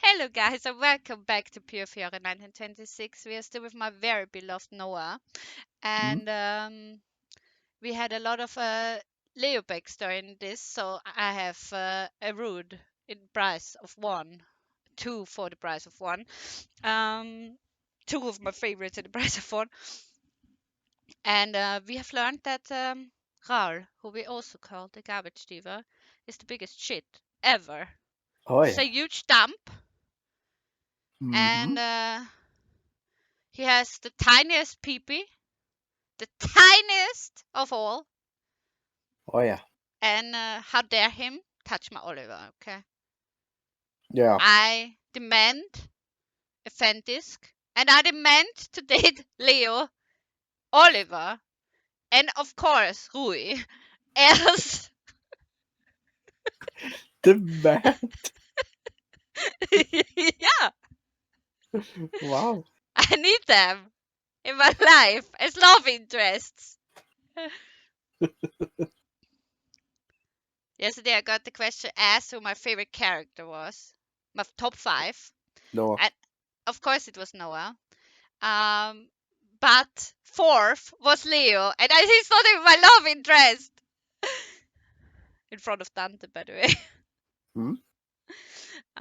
Hello, guys, and welcome back to Piofiore 1926. We are still with my very beloved Noah, Hmm? and we had a lot of Leo backstory in this. So I have a rude in price of one, two for the price of one, um, two of my favorites in the price of one, and we have learned that Raul, who we also call the garbage diva, is the biggest shit ever. Oh He's yeah. a huge dump, Mm-hmm. and he has the tiniest peepee, the tiniest of all. Oh yeah. And how dare him touch my Oliver, okay? Yeah. I demand a fan disc, and I demand to date Leo, Oliver, and of course Rui. Else, The man. yeah, Wow. I need them in my life as love interests. Yesterday I got the question asked who my favorite character was. My top five. Noah. And of course it was Noah. Um, but fourth was Leo, and he's not even my love interest. In front of Dante, by the way. Hmm?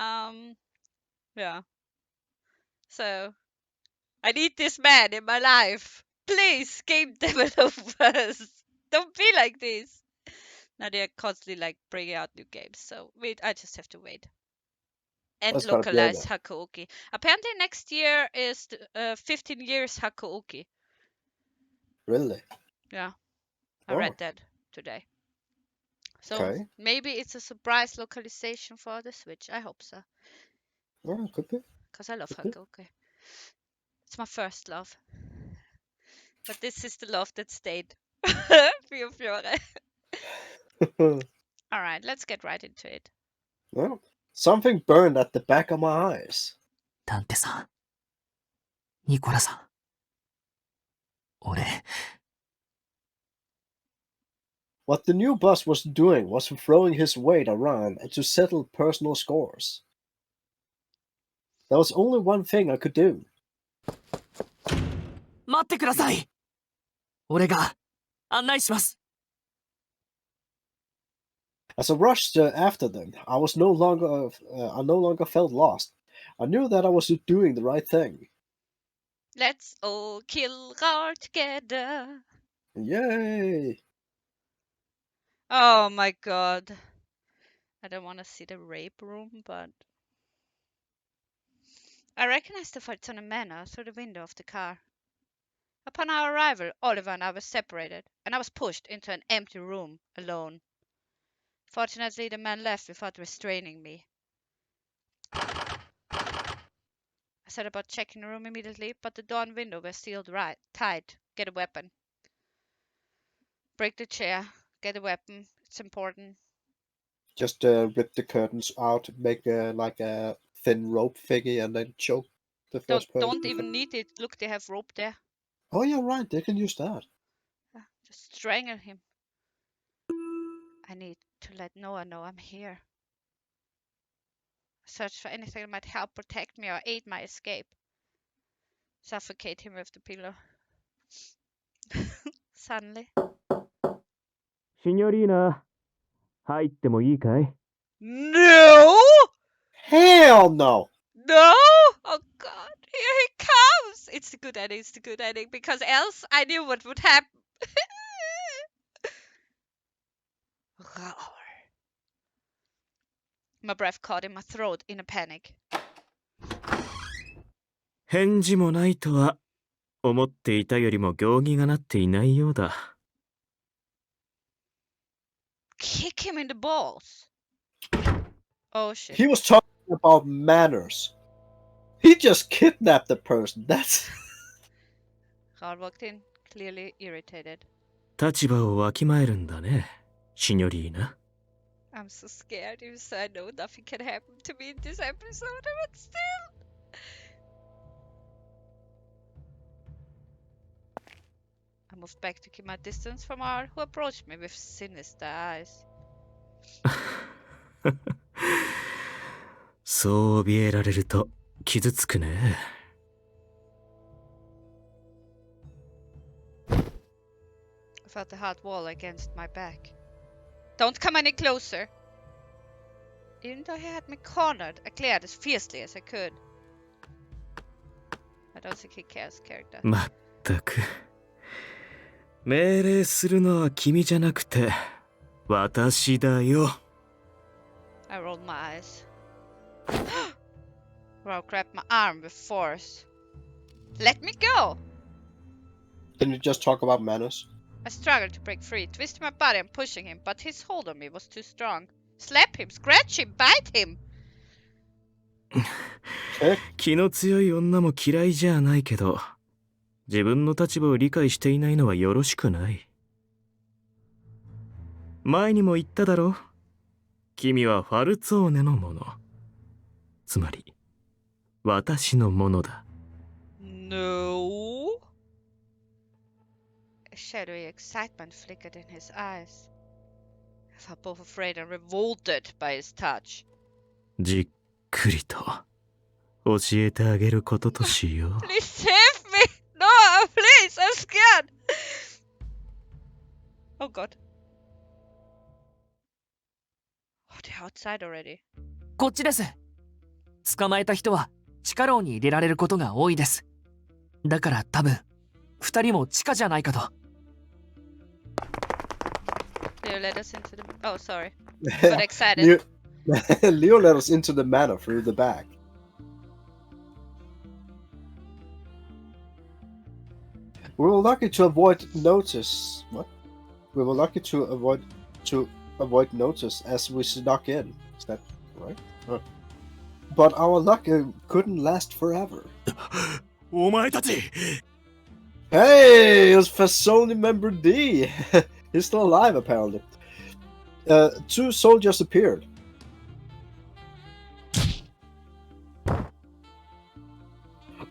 um, yeah. So I need this man in my life. Please, game developers, don't be like this. Now they're constantly like bringing out new games, so wait. I just have to wait and That's gotta be it localize then. Hakuoki. Apparently, next year is 15 years Hakuoki. Really? Yeah, I read Oh, that today. So okay. maybe it's a surprise localization for the Switch. I hope so. Oh, could be. Because I love Could be. Hakuoki. It's my first love. But this is the love that stayed. Piofiore. Alright, let's get right into it. Well, something burned at the back of my eyes. ダンテさん、ニコラさん、俺、What the new boss was doing was throwing his weight around to settle personal scores. There was only one thing I could do. 待ってください。俺が案内します。As I rushed after them, I no longer felt lost. I knew that I was doing the right thing. Let's all kill Rar together. Yay! Oh my god. I don't want to see the rape room, but I recognized the Falzone Manor through the window of the car. Upon our arrival, Oliver and I were separated, and I was pushed into an empty room alone. Fortunately, the man left without restraining me. I set about checking the room immediately, but the door and window were sealed tight. Get a weapon. Break the chair. Get a weapon. It's important. Just rip the curtains out, make like a thin rope thingy, and then choke the Don't first person. don't even need it. Look, they have rope there. Oh yeah, right. They can use that. Just strangle him. I need to let Noah know I'm here. Search for anything that might help protect me or aid my escape. Suffocate him with the pillow. Suddenly. シニョリーナ、入ってもいいかい？ No! Hell no! No! Oh god, here he comes! It's the good ending, it's the good ending, because else I knew what would happen. Raul. My breath caught in my throat in a panic. 返事もないとは、思っていたよりも行儀がなっていないようだ。Kick him in the balls. Oh shit. He was talking about manners. He just kidnapped the person. That's. Raul walked in, clearly irritated. 立場をわきまえるんだね、シニョリーナ。I'm so scared, even so I know nothing can happen to me in this episode, but still. I moved back to keep my distance from Raul, who approached me with sinister eyes. そう怯えられると傷つくね。I felt the hard wall against my back. Don't come any closer. Even though he had me cornered, I glared as fiercely as I could. I don't think he cares, character. まったく。命令するのは君じゃなくて、私だよ。I rolled my eyes. Raul grabbed my arm with force. Let me go! Can you just talk about manners? I struggled to break free, twisting my body and pushing him, but his hold on me was too strong. Slap him, scratch him, bite him! 気の強い女も嫌いじゃないけど、自分の立場を理解していないのはよろしくない。前にも言っただろ。君はファルツォーネのもの。つまり、私のものだ。No? A shadowy excitement flickered in his eyes. I felt both afraid and revolted by his touch. じっくりと教えてあげることとしよう。Please save me! No, please, I'm scared! Oh god. Oh, they're outside already. こっちです。捕まえた人は地下牢に入れられることが多いです。だから多分2人も地下じゃないかと。Leo led us into the... Oh, sorry. Got excited. Leo led us into the manor through the back. We were lucky to avoid notice. What? We were lucky to avoid notice as we snuck in. Is that right? But our luck couldn't last forever. お前たち Hey, it was Falzone member D. He's still alive, apparently. Two soldiers appeared.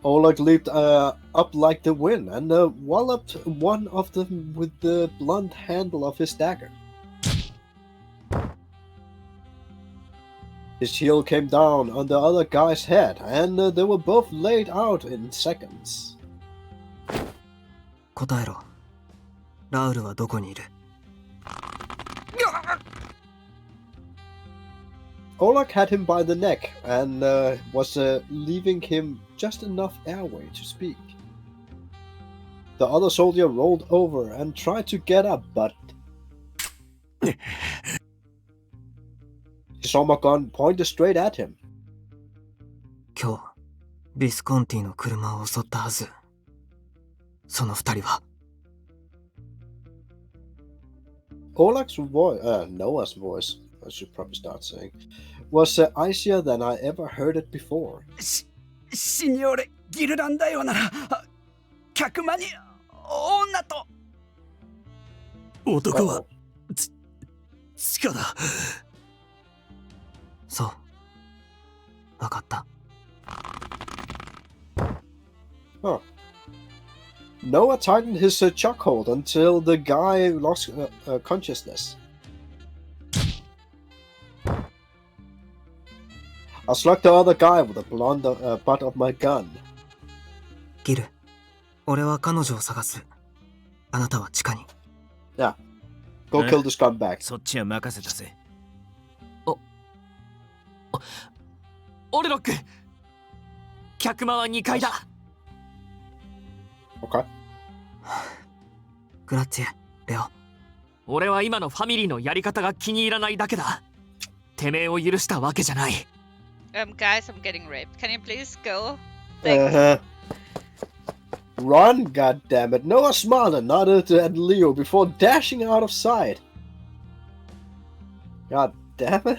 Orlok leaped up like the wind and walloped one of them with the blunt handle of his dagger. His shield came down on the other guy's head, and they were both laid out in seconds. 答えろ。ラウルはどこにいる？ Orlok had him by the neck and was leaving him just enough airway to speak. The other soldier rolled over and tried to get up, but he saw my gun pointed straight at him. 今日ビスコンティの車を襲ったはず。その2人は。 Orlok's voice, Noah's voice, I should probably start saying, was icier than I ever heard it before. シニョーレ・ギルランダよなら客間に女と男は Uh-oh. 地下だ。そう。わかった。 Huh. Noah tightened his chokehold until the guy lost consciousness. I slugged the other guy with the blonde butt of my gun. ギル、俺は彼女を探す。あなたは地下に。Yeah. Go kill the scumbag. そっちは任せたぜ。オルロック！客間は2階だ。 Okay. グラッツェ、レオ。俺は今のファミリーのやり方が気に入らないだけだ。てめえを許したわけじゃない。Guys, I'm getting raped. Can you please go? Run, goddammit. Noah smiled and nodded at Leo before dashing out of sight. God damn it.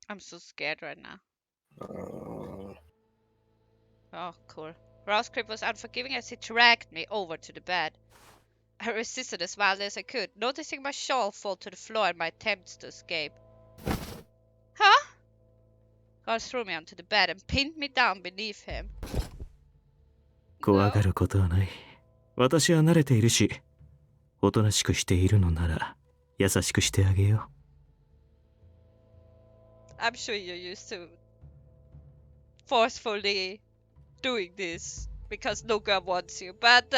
I'm so scared right now. Oh, cool. Raul's grip was unforgiving as he dragged me over to the bed. I resisted as wildly as I could, noticing my shawl fall to the floor and my attempts to escape. Huh? Raul threw me onto the bed and pinned me down beneath him. 怖がることはない。私は慣れているし、おとなしくしているのなら優しくしてあげよう。I'm sure you're used to forcefully doing this because no girl wants you. But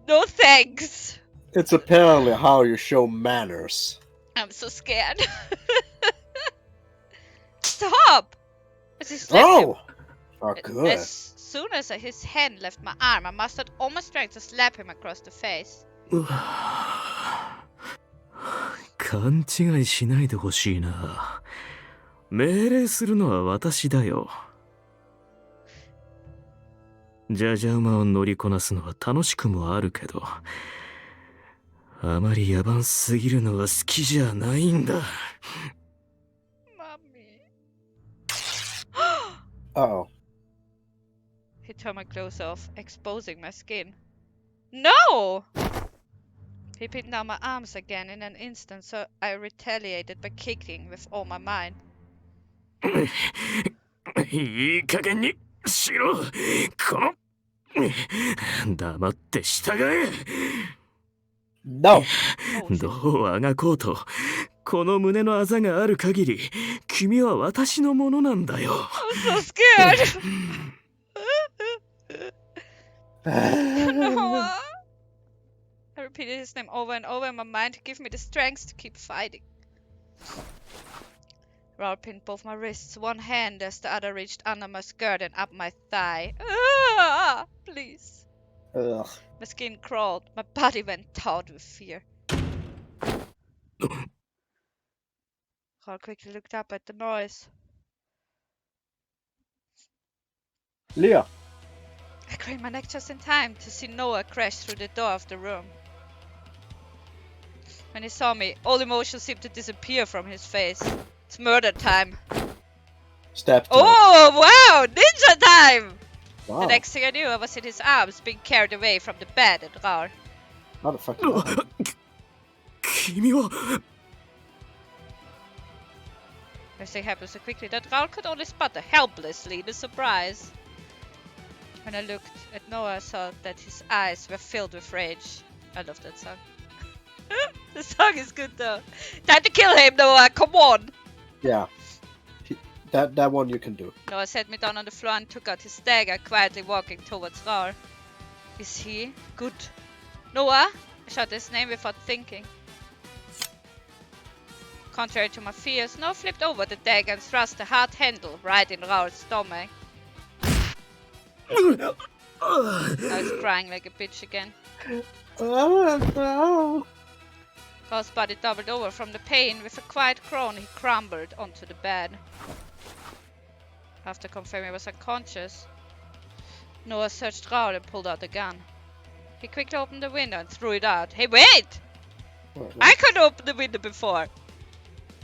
no thanks. It's apparently how you show manners. I'm so scared. Stop! As he slapped him. Oh, good. As soon as his hand left my arm, I mustered all my strength to slap him across the face. 勘違いしないでほしいな。命令するのは私だよ。じゃじゃ馬を乗りこなすのは楽しくもあるけど、あまり野蛮すぎるのは好きじゃないんだ。Mommy. Uh-oh. He tore my clothes off, exposing my skin. No! He pinned down my arms again in an instant, so I retaliated by kicking with all my might. いい加減にしろ。この黙って従え。No! どうあがこうと、この胸のあざがある限り、君は私のものなんだよ。I'm so scared! Noah! I repeated his name over and over in my mind to give me the strength to keep fighting. Raul pinned both my wrists, one hand as the other reached under my skirt and up my thigh. Ah, please. Ugh. My skin crawled, my body went taut with fear. Raul quickly looked up at the noise. Leah. I craned my neck just in time to see Noah crash through the door of the room. When he saw me, all emotion seemed to disappear from his face. It's murder time. Step to Oh, wow! Ninja time! Wow. The next thing I knew, I was in his arms, being carried away from the bed and Raul. How the fuck did that happen? 君は Everything happened so quickly that Raul could only spot helplessly the surprise. When I looked at Noah, I saw that his eyes were filled with rage. I love that song. The song is good though. Time to kill him, Noah! Come on! Yeah. That one you can do. Noah set me down on the floor and took out his dagger, quietly walking towards Raul. Is he good? Noah? I shouted his name without thinking. Contrary to my fears, Noah flipped over the dagger and thrust the hard handle right in Raul's stomach. Now he's crying like a bitch again. No. Raul's body doubled over from the pain. With a quiet groan, he crumbled onto the bed. After confirming he was unconscious, Noah searched Raul and pulled out a gun. He quickly opened the window and threw it out. Hey, wait! I could open the window before!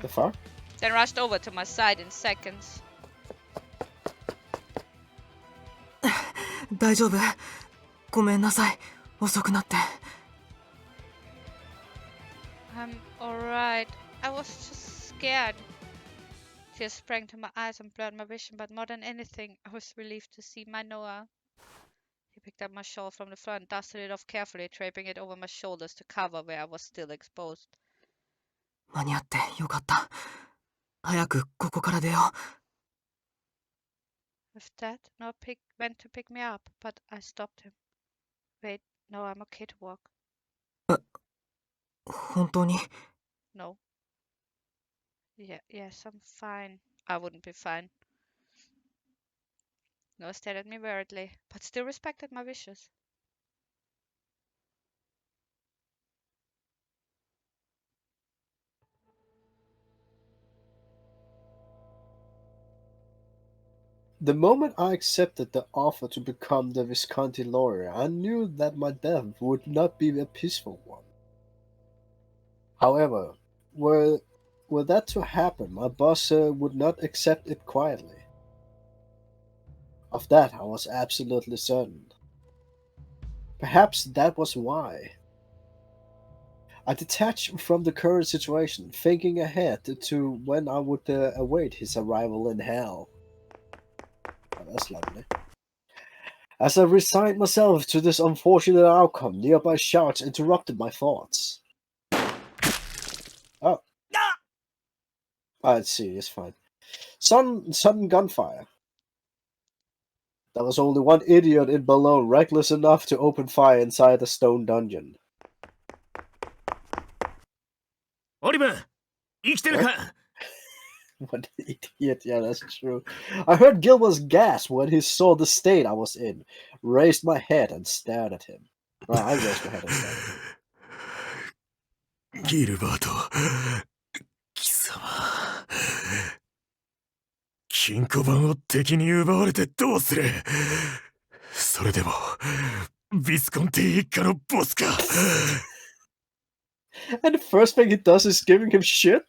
The fuck? Then rushed over to my side in seconds. 大丈夫？ごめんなさい。遅くなって。I'm alright. I was just scared. Tears sprang to my eyes and blurred my vision, but more than anything, I was relieved to see my Noah. He picked up my shawl from the floor and dusted it off carefully, draping it over my shoulders to cover where I was still exposed. 間に合ってよかった。早くここから出よ With that, Noah went to pick me up, but I stopped him. Wait, no, I'm okay to walk. う。本当に？ No. Yes, I'm fine. I wouldn't be fine. Noah stared at me worriedly, but still respected my wishes. The moment I accepted the offer to become the Visconti lawyer, I knew that my death would not be a peaceful one. However, were that to happen, my boss would not accept it quietly. Of that I was absolutely certain. Perhaps that was why. I detached from the current situation, thinking ahead to when I would await his arrival in hell. Oh, that's lovely. As I resigned myself to this unfortunate outcome, nearby shouts interrupted my thoughts. Oh. Let's see, it's fine. Sudden gunfire. There was only one idiot in below reckless enough to open fire inside the stone dungeon. オリバー、生きてるか？ What an idiot, yeah, that's true. I heard Gilbert's gasp when he saw the state I was in, raised my head and stared at him. Well, I raised my head and stared at him. ギルバート、貴様。金庫番を敵に奪われてどうする？それでも、ビスコンティ一家のボスか。And the first thing he does is giving him shit?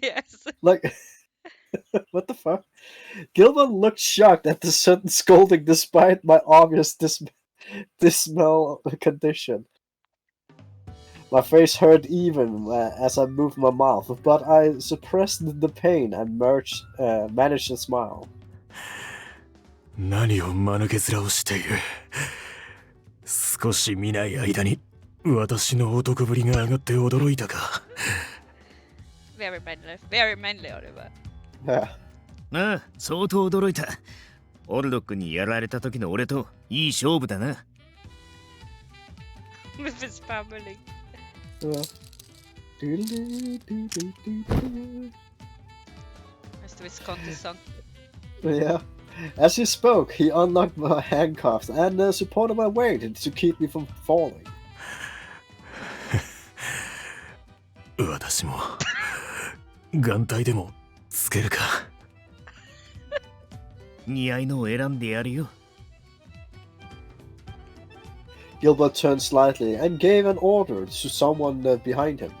Yes. Like, what the fuck? Gilbert looked shocked at the sudden scolding despite my obvious dismal condition. My face hurt even as I moved my mouth, but I suppressed the pain and managed to smile. 何を間抜け面をしている。少し見ない間に私の男ぶりが上がって驚いたか。Very manly, Oliver. Yeah. ああ、相当驚いた。オルロックにやられた時の俺といい勝負だな。With his family. Yeah. That's the Visconti song. Yeah. As he spoke, he unlocked my handcuffs and supported my weight to keep me from falling. 私も眼帯でもつけるか。似合いのを選んでやるよ。Gilbert turned slightly and gave an order to someone behind him.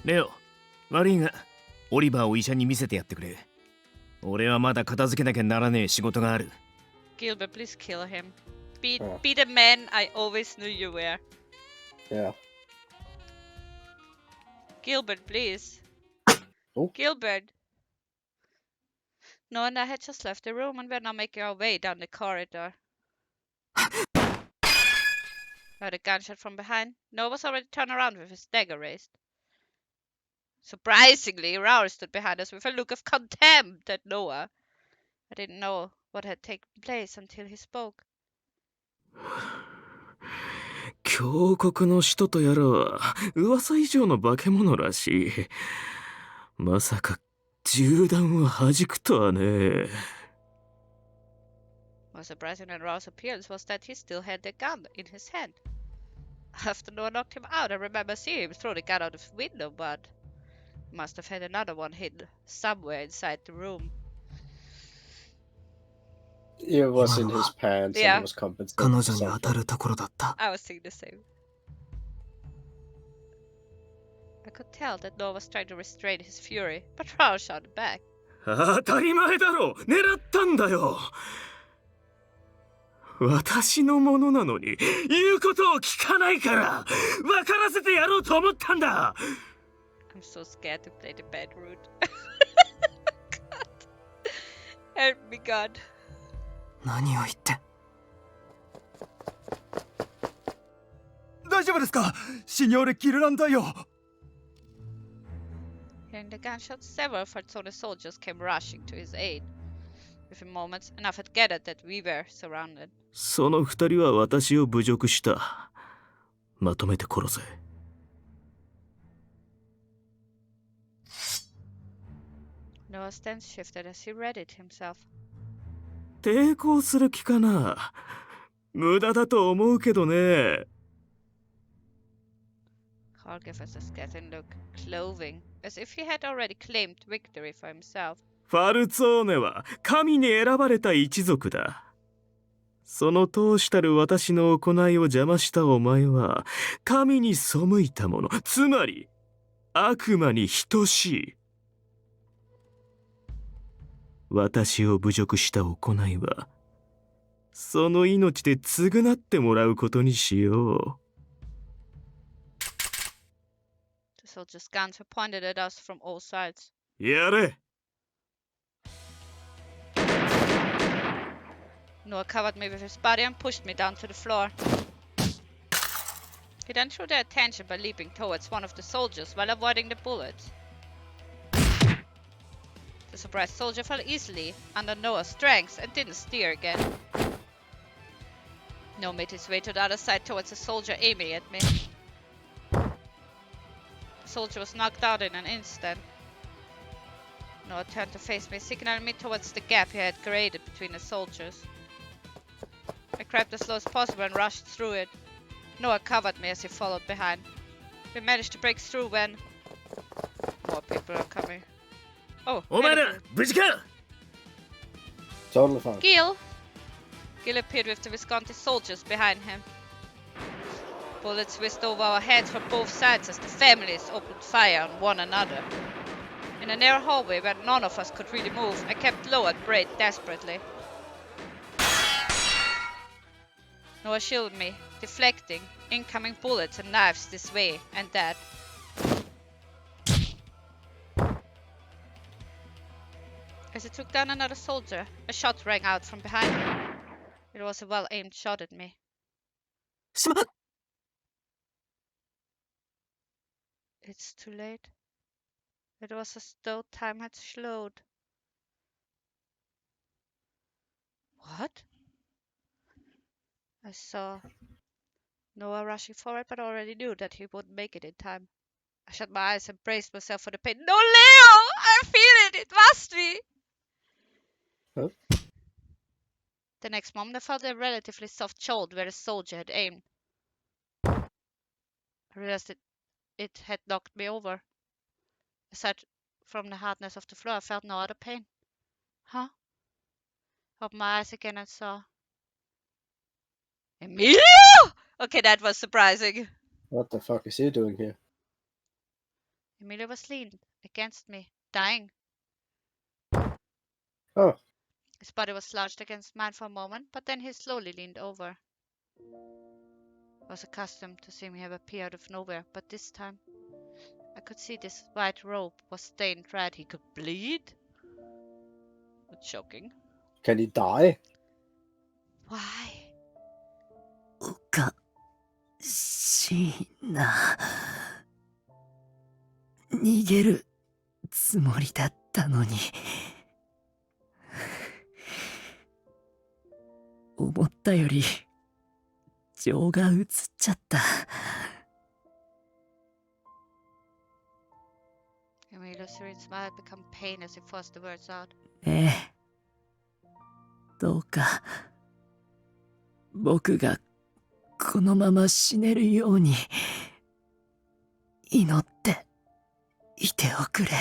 レオ、悪いが、オリバーを医者に見せてやってくれ。俺はまだ片付けなきゃならねえ仕事がある。Gilbert, please kill him. Be Oh. the man I always knew you were. Yeah. Gilbert, please. Oh. Gilbert. No, and I had just left the room and we're now making our way down the corridor. Heard a gunshot from behind. Noah was already turned around with his dagger raised. Surprisingly, Raul stood behind us with a look of contempt at Noah. I didn't know what had taken place until he spoke. 峡谷の使徒とやらは噂以上の化け物らしい。まさか銃弾を弾くとはね。More surprising than Raul's appearance was that he still had the gun in his hand. After Noah knocked him out, I remember seeing him throw the gun out of the window, but he must have had another one hidden somewhere inside the room. It was in his pants Yeah. and he was compensating 彼 for 女に当た something. るところだった。 I was thinking the same. I could tell that Noah was trying to restrain his fury, but Raul shouted back. 当たり前だろ。狙ったんだよ。私のものなのに言うことを聞かないから分からせてやろうと思ったんだ。 I'm so scared to play the bad route. God. Help me, God. 何を言って。大丈夫ですか、シニョーレ・ギルランダよ。Hearing the gunshots, several Falzone soldiers came rushing to his aid. Within moments, enough had gathered that we were surrounded. その二人は私を侮辱した。まとめて殺せ。Noah's stance shifted as he readied himself. 抵抗する気かな。無駄だと思うけどね。Carl gave us a scathing look, clothing, as if he had already claimed victory for himself. ファルツォーネは神に選ばれた一族だ。その通したる私の行いを邪魔したお前は神に背いたもの、つまり悪魔に等しい。私を侮辱した行いはその命で償ってもらうことにしよう。The soldiers' guns were pointed at us from all sides. やれ。 Noah covered me with his body and pushed me down to the floor. He then drew their attention by leaping towards one of the soldiers while avoiding the bullets. The surprised soldier fell easily under Noah's strength and didn't steer again. Noah made his way to the other side towards the soldier aiming at me. The soldier was knocked out in an instant. Noah turned to face me, signaling me towards the gap he had created between the soldiers. I grabbed as slow as possible and rushed through it. Noah covered me as he followed behind. We managed to break through when... more people are coming. Oh, お前 wait a ら minute. 無事か Totally fine. Gil! Gil appeared with the Visconti soldiers behind him. Bullets whizzed over our heads from both sides as the families opened fire on one another. In a narrow hallway where none of us could really move, I kept low and prayed desperately. Noah shielded me, deflecting incoming bullets and knives this way and that. As he took down another soldier, a shot rang out from behind me. It was a well-aimed shot at me. しまっ It's too late. It was as though time had slowed. What? I saw Noah rushing forward, but already knew that he wouldn't make it in time. I shut my eyes and braced myself for the pain. No, Leo! I feel it! It must be! Huh? The next moment, I felt a relatively soft jolt where the soldier had aimed. I realized that it had knocked me over. Aside from the hardness of the floor, I felt no other pain. Huh? Opened my eyes again and saw... Emilio! Okay, that was surprising. What the fuck is he doing here? Emilio was leaned against me, dying. Oh. His body was slouched against mine for a moment, but then he slowly leaned over. I was accustomed to seeing him appear out of nowhere, but this time I could see this white robe was stained red. He could bleed? That's shocking. Can he die? Why? おかしいな。逃げるつもりだったのに。思ったより情が移っちゃった。Emilio's serene smile had become pain as he forced the words out. ええ。どうか僕がこのまま死ねるように祈っていておくれ。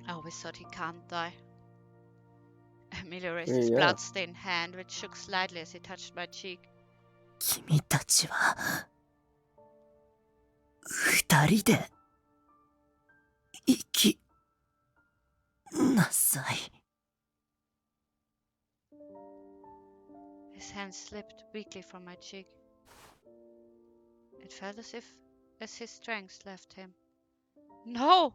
I always thought he can't die. Emilio raised his Yeah. blood-stained hand, which shook slightly as he touched my cheek. 君たちは二人で生きなさい。His hand slipped weakly from my cheek. It felt as his strength left him. No!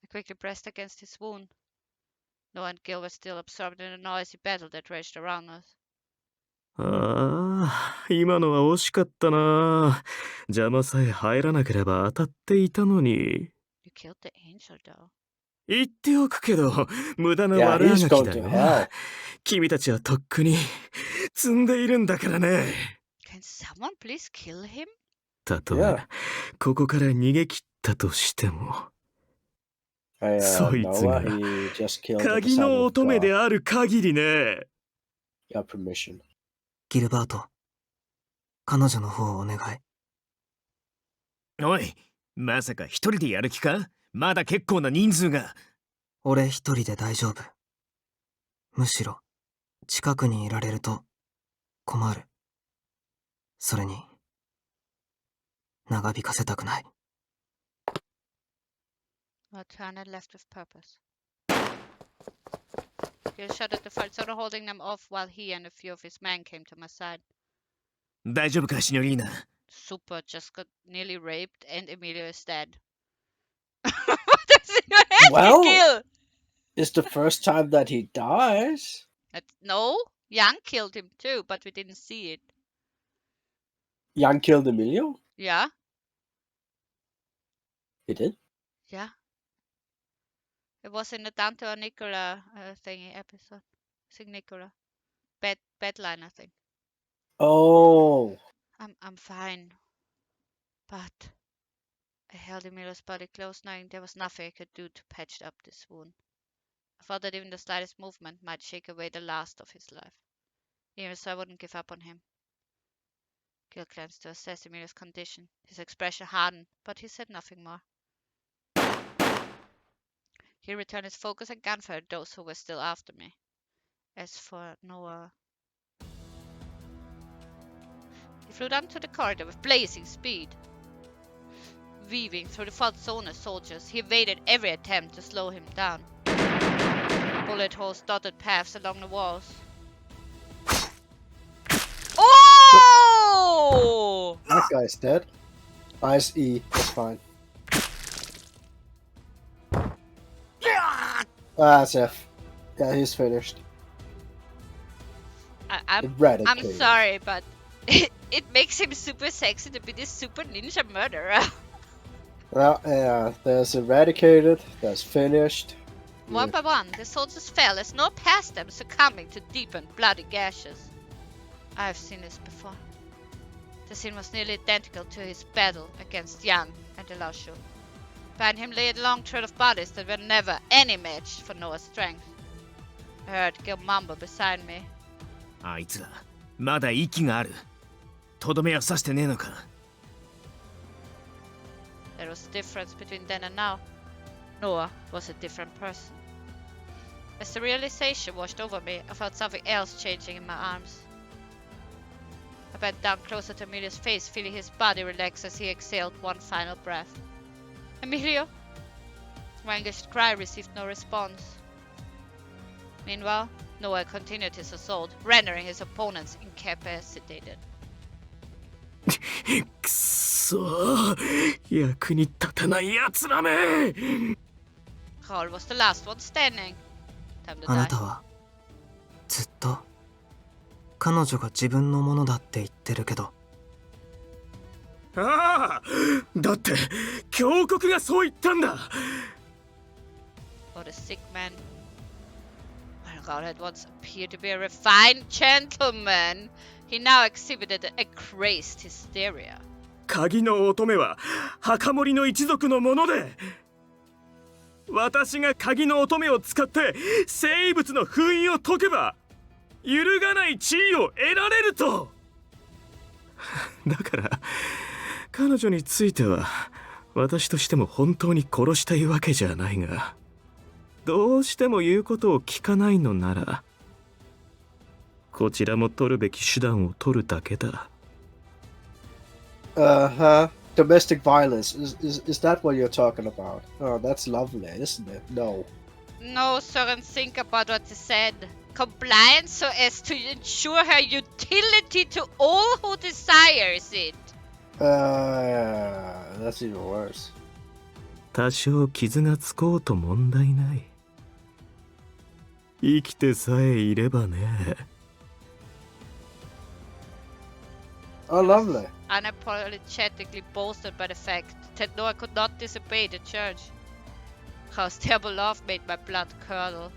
I quickly pressed against his wound. Noah and Gil were still absorbed in the noisy battle that raged around us. ああ、今のは惜しかったな。邪魔さえ入らなければ当たっていたのに。You killed the angel, though. 言っておくけど、無駄な Yeah, 悪あ he's がき going だ to よ。 hell. 君たちはとっくに積んでいるんだからね。Can someone please kill him? たとえ Yeah. ここから逃げ切ったとしても、そいつ Noah, が he just killed the 鍵 son の of 乙女 God. である限りね。 You have permission. ギルバート、彼女の方をお願い。おい、まさか一人でやる気か？まだ結構な人数が。俺一人で大丈夫。むしろ近くにいられると困る。それに長引かせたくない。Our turn had left with purpose. Gil shot at the Falzone, holding them off while he and a few of his men came to my side. 大丈夫か、シニョリーナ。 Super just got nearly raped and Emilio is dead. What does he have Well- to kill? It's the first time that he dies. No, Yang killed him too, but we didn't see it. Jan killed Emilio? Yeah, He did? yeah. It was in the Dante or Nicola thingy episode. I think Nicola. Bedline, I think. Oh. I'm fine. But I held Emilio's body close, knowing there was nothing I could do to patch up this wound. I thought that even the slightest movement might shake away the last of his life. Even so, I wouldn't give up on him. Gil glanced to assess Emilio's condition. His expression hardened, but he said nothing more. He returned his focus and gunfired those who were still after me. As for Noah, he flew down to the corridor with blazing speed. Weaving through the Falzone soldiers, he evaded every attempt to slow him down. Bullet holes dotted paths along the walls. Oh! That guy's dead. Nice E. That's fine. That's F. Yeah, he's finished. I'm Eradicated. sorry, but it makes him super sexy to be this super ninja murderer. Well, yeah, there's eradicated, there's finished. One by one, the soldiers fell as Noah passed them, succumbing to deep and bloody gashes. I have seen this before. The scene was nearly identical to his battle against Yang and the Lashu. Behind him lay a long trail of bodies that were never any match for Noah's strength. I heard Gil mumble beside me. あいつらまだ息がある。とどめは刺してねえのか。There was a difference between then and now. Noah was a different person. As the realization washed over me, I felt something else changing in my arms. I bent down closer to Emilio's face, feeling his body relax as he exhaled one final breath. Emilio? My anguished cry received no response. Meanwhile, Noah continued his assault, rendering his opponents incapacitated. くそー、役に立たないやつらめ。 Raul was the last one standing. Time to あな die. たはずっと彼女が自分のものだって言ってるけど、ああ、だって峡谷がそう言ったんだ。 For the sick man. While Raul had once appeared to be a refined gentleman, he now exhibited a crazed hysteria. 鍵の乙女は墓守の一族のもので、私が鍵の乙女を使って生物の封印を解けば揺るがない地位を得られると。だから彼女については私としても本当に殺したいわけじゃないが、どうしても言うことを聞かないのならこちらも取るべき手段を取るだけだ。Domestic violence. Is that what you're talking about? Oh, that's lovely, isn't it? No. No, Søren, think about what he said. Compliance so as to ensure her utility to all who desires it. That's even worse. 多少傷がつこうと問題ない。生きてさえいればね。Oh, lovely. Unapologetically bolstered by the fact that Noah could not disobey the church. Raul's terrible love made my blood curdle.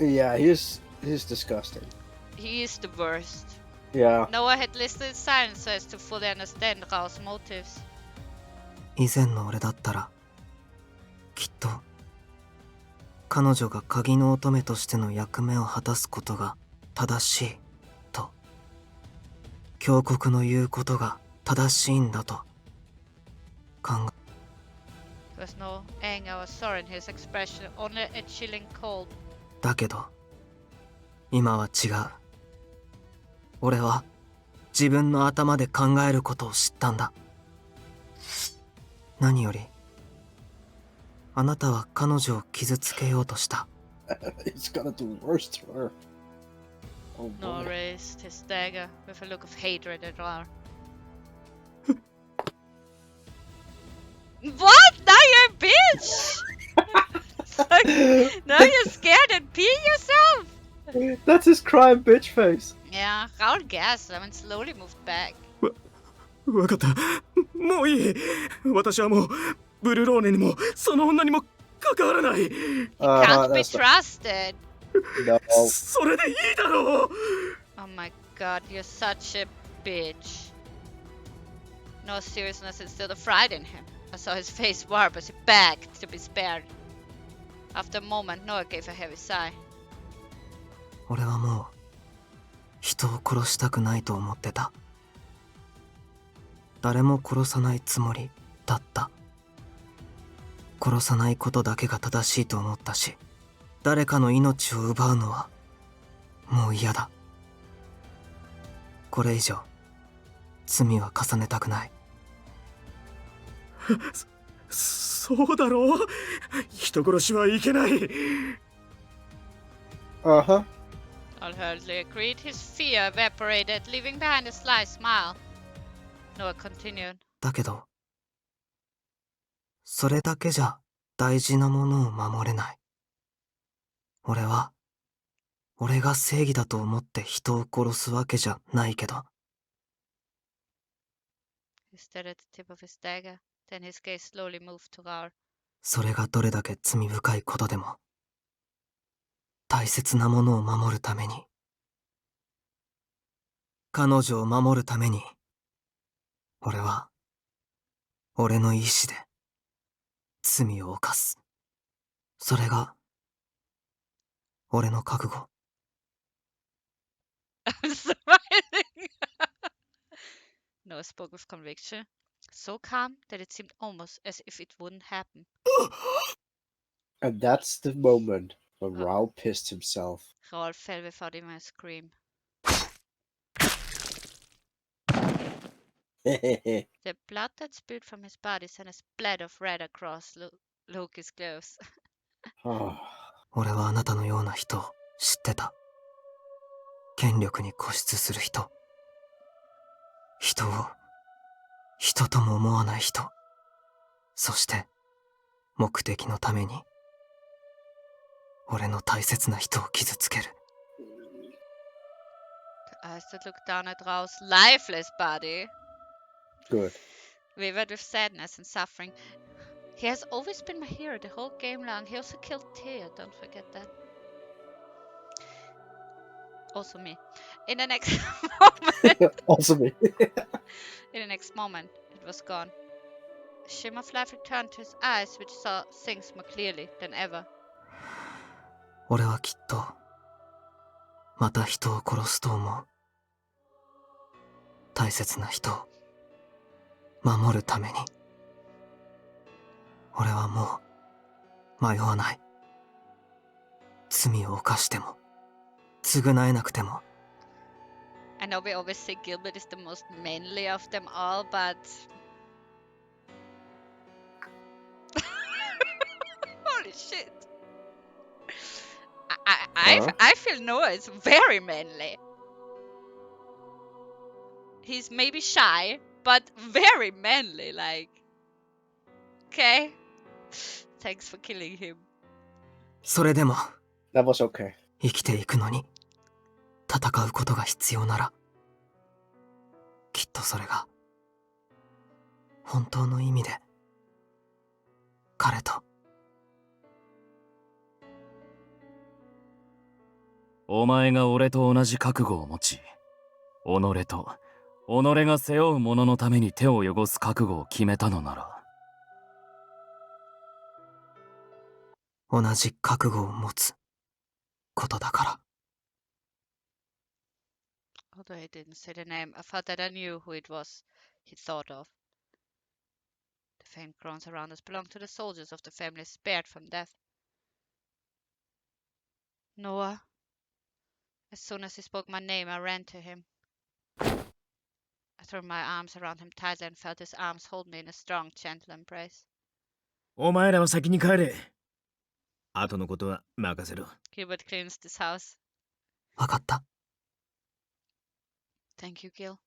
Yeah, he's disgusting. He is the worst. Yeah. Noah had listened in silence so as to fully understand Raul's motives. 以前の俺だったらきっと彼女が鍵の乙女としての役目を果たすことが正しいと、峡谷の言うことが正しいんだと考え、 There was no anger or sorrow in his expression, only a chilling cold. だけど今は違う。俺は自分の頭で考えることを知ったんだ。何よりあなたは彼女を傷つけようとした。He's gonna do worse to her. Oh Noah boy. raised his dagger with a look of hatred at Raul. What? Now you're a bitch! Now you're scared and peeing yourself? That's his crime bitch face. Yeah, Raul gasped and slowly moved back. わかった。もういい。私はもうブルローネにもその女にも関わらない。 Can't be That's trusted. no. それでいいだろう。 Oh my god, you're such a bitch. No seriousness instead of fright in him. I saw his face warp as he begged to be spared. After a moment, Noah gave a heavy sigh. 俺はもう人を殺したくないと思ってた。誰も殺さないつもりだった。殺さないことだけが正しいと思ったし、誰かの命を奪うのはもう嫌だ。これ以上罪は重ねたくない。そうだろう。人殺しはいけない。 Uh-huh. All hurriedly agreed. His fear evaporated, leaving behind a sly smile. Noah continued. だけどそれだけじゃ大事なものを守れない。俺が正義だと思って人を殺すわけじゃないけど。 He stared at the tip of his dagger. Then his gaze slowly moved to Raul. それがどれだけ罪深いことでも大切なものを守るために、彼女を守るために、俺は俺の意志で罪を犯す。それが俺の覚悟。I'm smiling. Noah spoke with conviction, so calm that it seemed almost as if it wouldn't happen. And that's the moment when Raul pissed himself. Raul fell without even a scream. The blood that spilled from his body sent a splatter of red across Loki's clothes. 俺はあなたのような人を知ってた。権力に固執する人。人を人とも思わない人。そして目的のために俺の大切な人を傷つける。 The eyes that looked down at Raul's lifeless body Good. wavered with sadness and suffering. He has always been my hero the whole game long. He also killed Thea, don't forget that. Also me. In the next moment, Also me. in the next moment, it was gone. A shimmer of life returned to his eyes, which saw things more clearly than ever. 俺はきっとまた人を殺すと思う。大切な人を守るために。俺はもう迷わない。罪を犯しても償えなくても。 I know we always say Gilbert is the most manly of them all, but holy shit. I feel Noah is very manly. He's maybe shy, but very manly, like. Okay. Thanks for killing him. それでも That was okay. 生きていくのに戦うことが必要なら、きっとそれが本当の意味で彼と。お前が俺と同じ覚悟を持ち、己と己が背負う者のために手を汚す覚悟を決めたのなら、同じ覚悟を持つことだから。 Although he didn't say the name, I thought that I knew who it was he thought of. The faint groans around us belonged to the soldiers of the family spared from death. Noah. As soon as he spoke my name, I ran to him. I threw my arms around him tightly and felt his arms hold me in a strong, gentle embrace. お前らは先に帰れ。後のことは任せろ。Gilbert cleansed his house. わかった。 Thank you, Gil.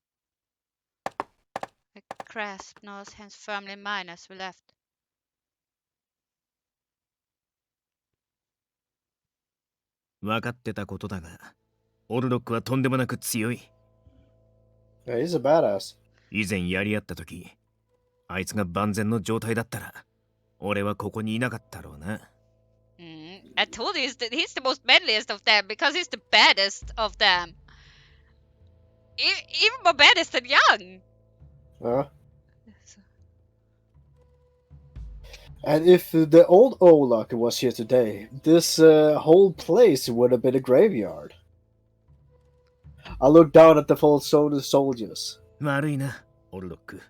I grasped Noah's hands firmly in mine as we left. 分かってたことだが、オルロックはとんでもなく強い。Yeah, he's a badass. 以前やり合った時、あいつが万全の状態だったら、俺はここにいなかったろうな。I told you he's the most manliest of them because he's the baddest of them. Even more baddest than Young. And if the old Orlok was here today, this whole place would have been a graveyard. I looked down at the Falzone soldiers. 悪いな、オルロック。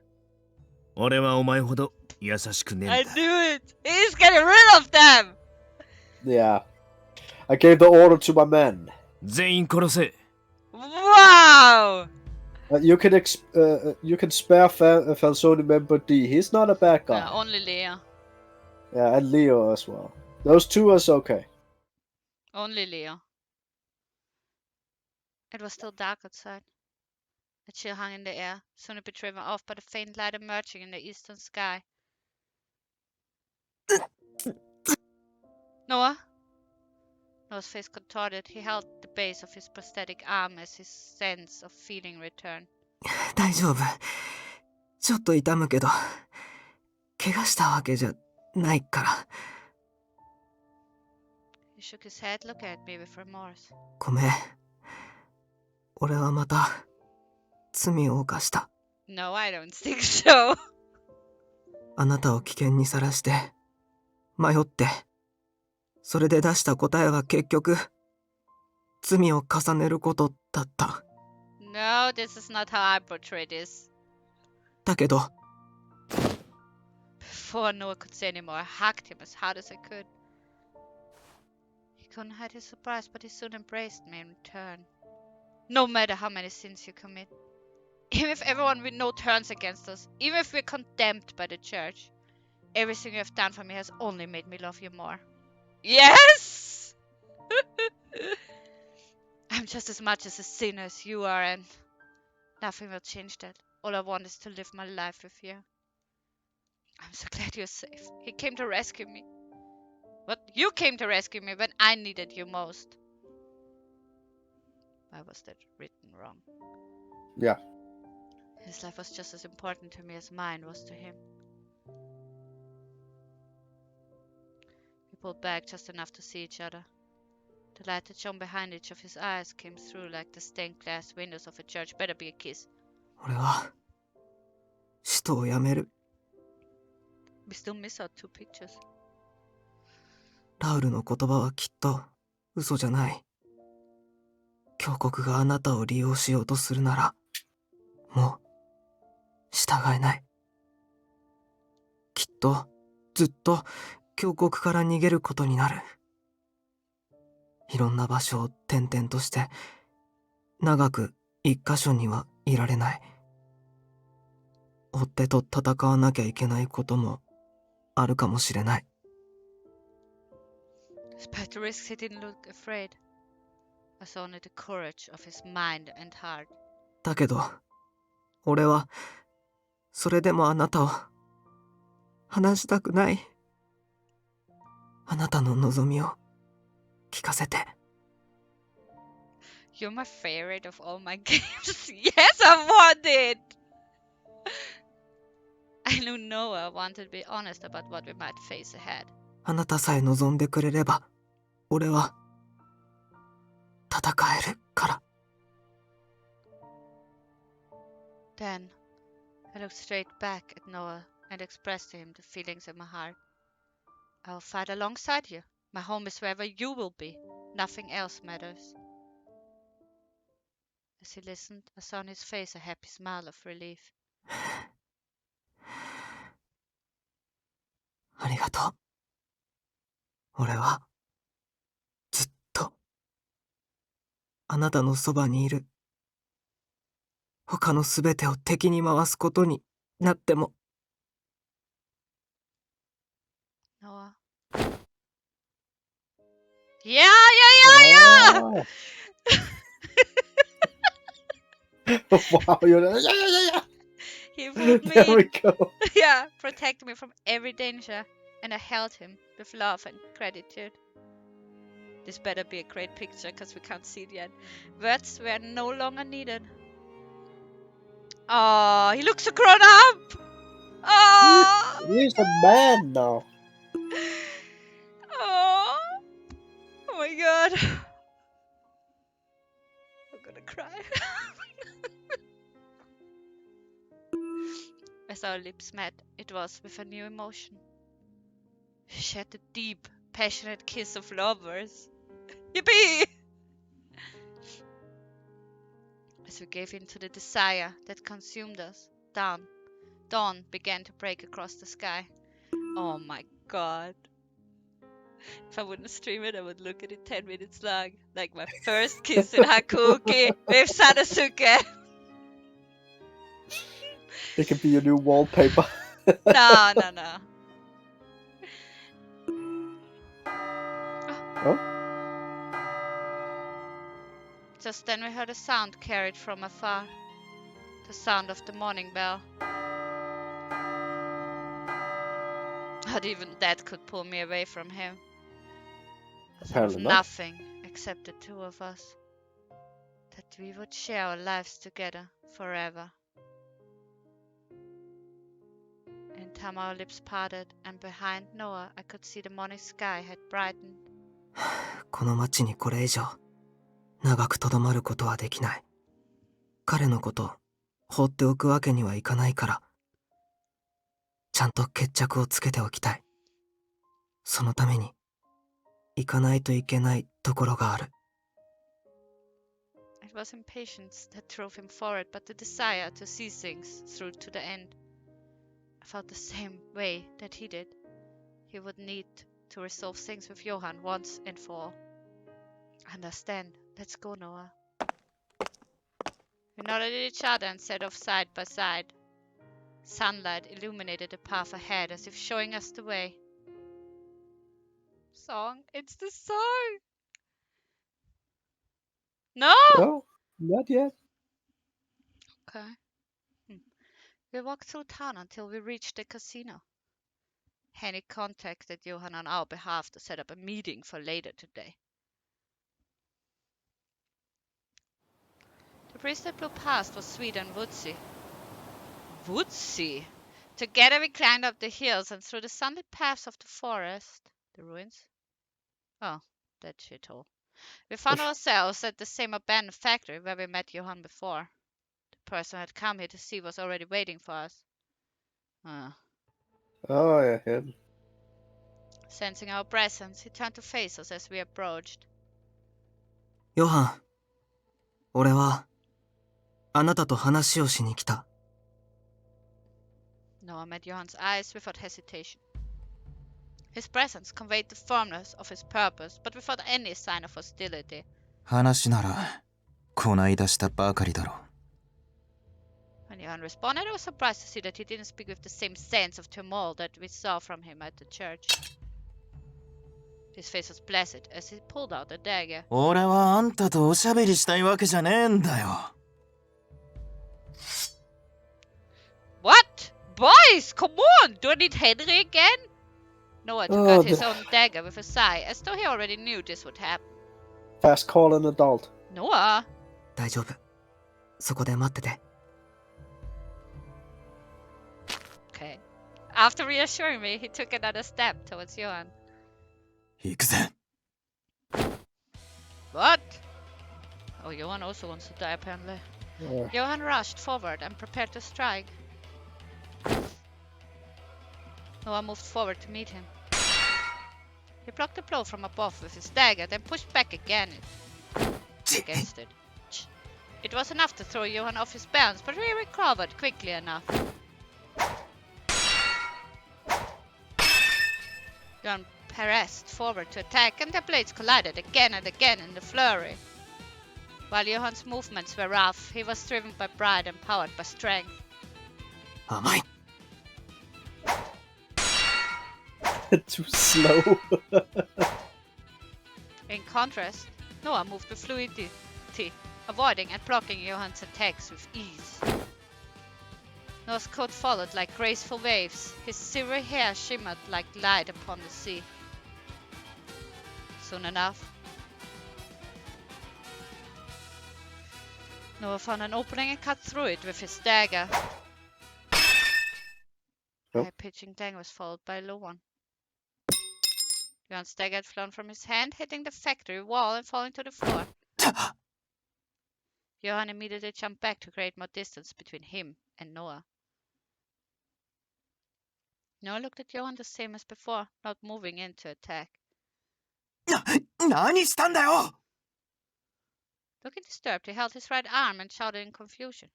俺はお前ほど優しくねえ I んだ。 knew it. He's getting rid of them. Yeah. I gave the order to my men. 全員殺せ。 Wow. You can spare Falzone member D. He's not a bad guy. Only Leo. Yeah, and Leo as well. Those two is okay. Only Leo. It was still dark outside. A chill hung in the air, soon to be driven off by the faint light emerging in the eastern sky. Noah? Noah's face contorted. He held the base of his prosthetic arm as his sense of feeling returned. 大丈夫。ちょっと痛むけど、怪我したわけじゃないから。He shook his head, looking at me with remorse. ごめん。俺はまた罪を犯した。No, I don't think so. あなたを危険にさらして迷って、それで出した答えは結局罪を重ねることだった。No, this is not how I portray this. だけど Before Noah could say anymore, I hugged him as hard as I could. He couldn't hide his surprise, but he soon embraced me in return. No matter how many sins you commit, even if everyone we know turns against us, even if we're condemned by the church, everything you have done for me has only made me love you more. Yes! I'm just as much as a sinner as you are, and nothing will change that. All I want is to live my life with you. I'm so glad you're safe. He came to rescue me. But you came to rescue me when I needed you most. Why was that written wrong? Yeah. His life was just as important to me as mine was to him. We pulled back just enough to see each other. The light that shone behind each of his eyes came through like the stained glass windows of a church. Better be a kiss. 俺は使徒を辞める。 We still miss out 2 pictures. ラウルの言葉はきっと嘘じゃない。教国があなたを利用しようとするなら、もう従えない。きっとずっと教国から逃げることになる。いろんな場所を転々として長く一箇所にはいられない。追っ手と戦わなきゃいけないこともあるかもしれない。Despite the risks, he didn't look afraid. I saw only the courage of his mind and heart. だけど、俺はそれでもあなたを話したくない。あなたの望みを聞かせて。You're my favorite of all my games. Yes, I want it! I knew Noah wanted to be honest about what we might face ahead. あなたさえ望んでくれれば、俺は戦えるから。Then, I looked straight back at Noah and expressed to him the feelings in my heart. I will fight alongside you. My home is wherever you will be. Nothing else matters. As he listened, I saw on his face a happy smile of relief. ありがとう。俺はずっとあなたのそばにいる。他のすべてを敵に回すことになっても。Noah. Yeah! Wow, you're like, yeah. He pulled me There we in. go. Yeah, protect me from every danger. And I held him with love and gratitude. This better be a great picture, because we can't see it yet. Words were no longer needed. Oh, he looks so grown up! Oh! He's a man now. god. I'm gonna cry. As our lips met, it was with a new emotion. We shared the deep, passionate kiss of lovers. Yippee! As we gave in to the desire that consumed us, dawn began to break across the sky. Oh my god. If I wouldn't stream it, I would look at it 10 minutes long. Like my first kiss in Hakuoki with Sanosuke. It can be your new wallpaper. No. Oh? Just then we heard a sound carried from afar. The sound of the morning bell. Not even that could pull me away from him. I thought of Apparently not. nothing except the two of us. That we would share our lives together forever. In time our lips parted, and behind Noah I could see the morning sky had brightened. この町にこれ以上長くとどまることはできない。彼のこと放っておくわけにはいかないから、ちゃんと決着をつけておきたい。そのために行かないといけないところがある。It was impatience that drove him forward, but the desire to see things through to the end. I felt the same way that he did. He would need to resolve things with Johan once and for all. Understand. Let's go, Noah. We nodded at each other and set off side by side. Sunlight illuminated the path ahead as if showing us the way. Song? It's the song! No! No, not yet. Okay. We walked through town until we reached the casino. Henny contacted Johan on our behalf to set up a meeting for later today. The breeze that blew past was sweet and woodsy. Woodsy? Together we climbed up the hills and through the sunlit paths of the forest. The ruins? Oh, that shithole. We found ourselves at the same abandoned factory where we met Johan before. The person who had come here to see was already waiting for us. Oh, yeah, him. Sensing our presence, he turned to face us as we approached. ヨハン、俺はあなたと話をしに来た。Noah met Johan's eyes without hesitation. His presence conveyed the firmness of his purpose, but without any sign of hostility. 話ならこないだしたばかりだろ。 When Johan responded, I was surprised to see that he didn't speak with the same sense of turmoil that we saw from him at the church. His face was placid as he pulled out a dagger. 俺はあんたとおしゃべりしたいわけじゃねえんだよ。 What? Boys, come on! Do I need Henry again? Noah took out his own dagger with a sigh, as though he already knew this would happen. Fast call an adult. Noah! 大丈夫。そこで待ってて。 Okay. After reassuring me, he took another step towards Johan. 行くぜ。 What? Oh, Johan also wants to die, apparently. Yeah. Johan rushed forward and prepared to strike. Noah moved forward to meet him. He blocked the blow from above with his dagger, then pushed back again against it. It was enough to throw Johan off his balance, but he recovered quickly enough. Johan pressed forward to attack, and their blades collided again and again in the flurry. While Johan's movements were rough, he was driven by pride and powered by strength. 甘い。 Too slow. In contrast, Noah moved with fluidity, avoiding and blocking Johan's attacks with ease. Noah's coat followed like graceful waves, his silvery hair shimmered like light upon the sea. Soon enough, Noah found an opening and cut through it with his dagger. Oh. High pitching dagger was followed by a low one. Johan's dagger had flown from his hand, hitting the factory wall and falling to the floor. Johan immediately jumped back to create more distance between him and Noah. Noah looked at Johan the same as before, not moving in to attack. 何したんだよ Looking disturbed, he held his right arm and shouted in confusion.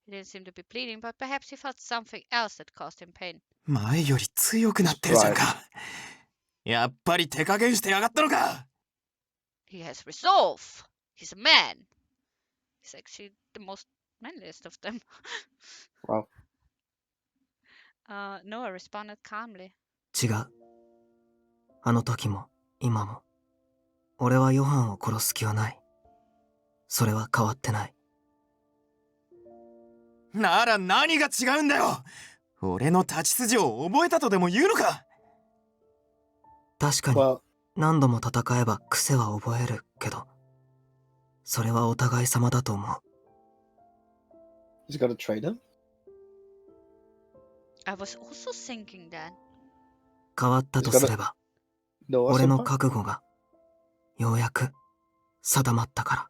He didn't seem to be bleeding, but perhaps he felt something else that caused him pain. 前より強くなってるじゃんか。やっぱり手加減してやがったのか He has resolve. He's a man. He's actually the most manliest of them. Wow. Noah responded calmly. 違う。あの時も今も俺はヨハンを殺す気はない。それは変わってない。なら何が違うんだよ俺の立ち筋を覚えたとでも言うのか確かに Well, 何度も戦えば癖は覚えるけど、それはお互い様だと思う。 he's gonna trade him? I was also thinking that. 変わったとすれば、 Noah 俺の senpai? 覚悟がようやく定まったから。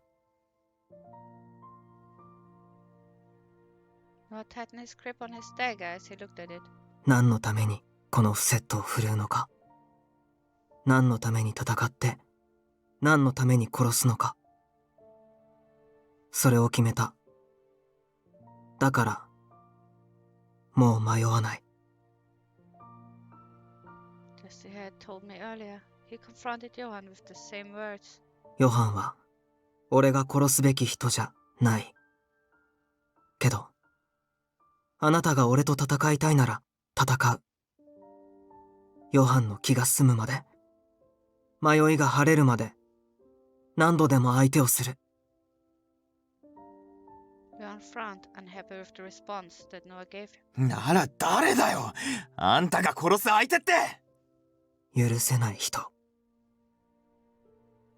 Noah tightened his grip on his dagger as he looked at it. 何のためにこのフセットを振るうのか。何のために戦って、何のために殺すのか。それを決めた。だから、もう迷わない。 Just as he had told me earlier, he confronted Johan with the same words. ヨハンは、俺が殺すべき人じゃない。けど、あなたが俺と戦いたいなら、戦う。ヨハンの気が済むまで、迷いが晴れるまで、何度でも相手をする。 Johan frowned, unhappy with the response that Noah gave him. なら誰だよあんたが殺す相手って許せない人。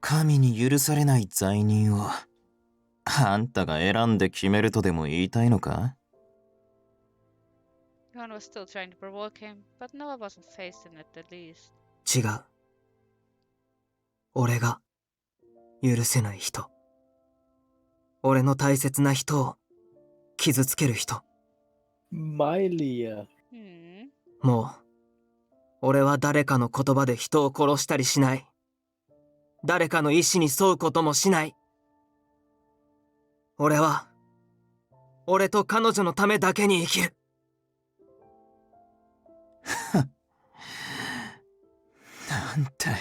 神に許されない罪人をあんたが選んで決めるとでも言いたいのか Johan was still trying to provoke him, but Noah wasn't faced in it the least. 違う。俺が許せない人。俺の大切な人を傷つける人。Mylia. もう、俺は誰かの言葉で人を殺したりしない。誰かの意志に沿うこともしない。俺は、俺と彼女のためだけに生きる。なんだよ。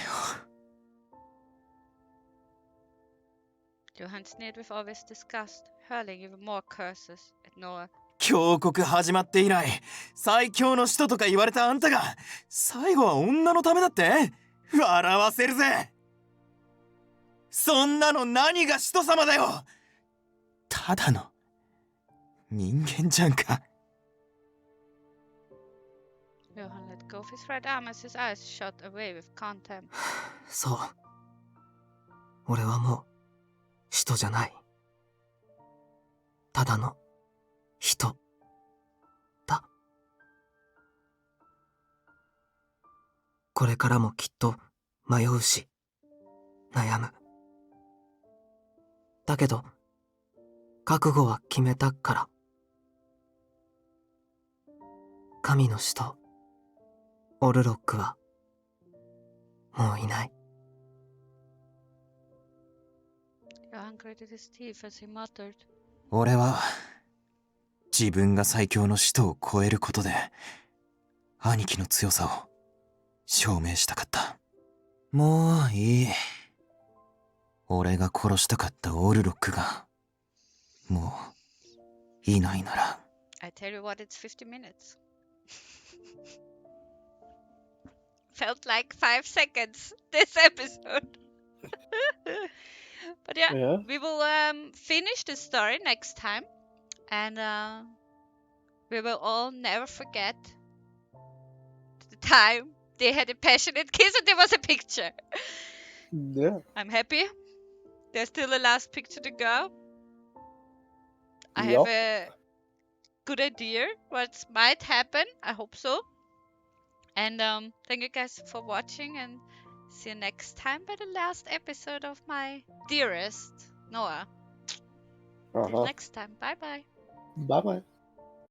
Johan sneered with obvious disgust, hurling even more curses at Noah. 峡谷始まって以来最強の使徒とか言われたあんたが最後は女のためだって笑わせるぜそんなの何が使徒様だよただの人間じゃんか Johan let go of his right arm as his eyes shot away with contempt. そう。俺はもう、人じゃない。ただの、人、だ。これからもきっと迷うし、悩む。だけど、覚悟は決めたから。神の使徒、オルロックは、もういない。Johan gritted his teeth as he muttered. 俺は自分が最強の使徒を超えることで兄貴の強さを証明したかった。もういい。俺が殺したかったオルロックがもういないなら。 I tell you what, it's 50 minutes. Felt like 5 seconds this episode. But yeah, we will finish the story next time, and we will all never forget the time they had a passionate kiss and there was a picture. Yeah. I'm happy. There's still a last picture to go. I have a good idea what might happen. I hope so. And thank you guys for watching, and see you next time by the last episode of my dearest Noah. Till Uh-huh. next time. Bye bye. Bye bye.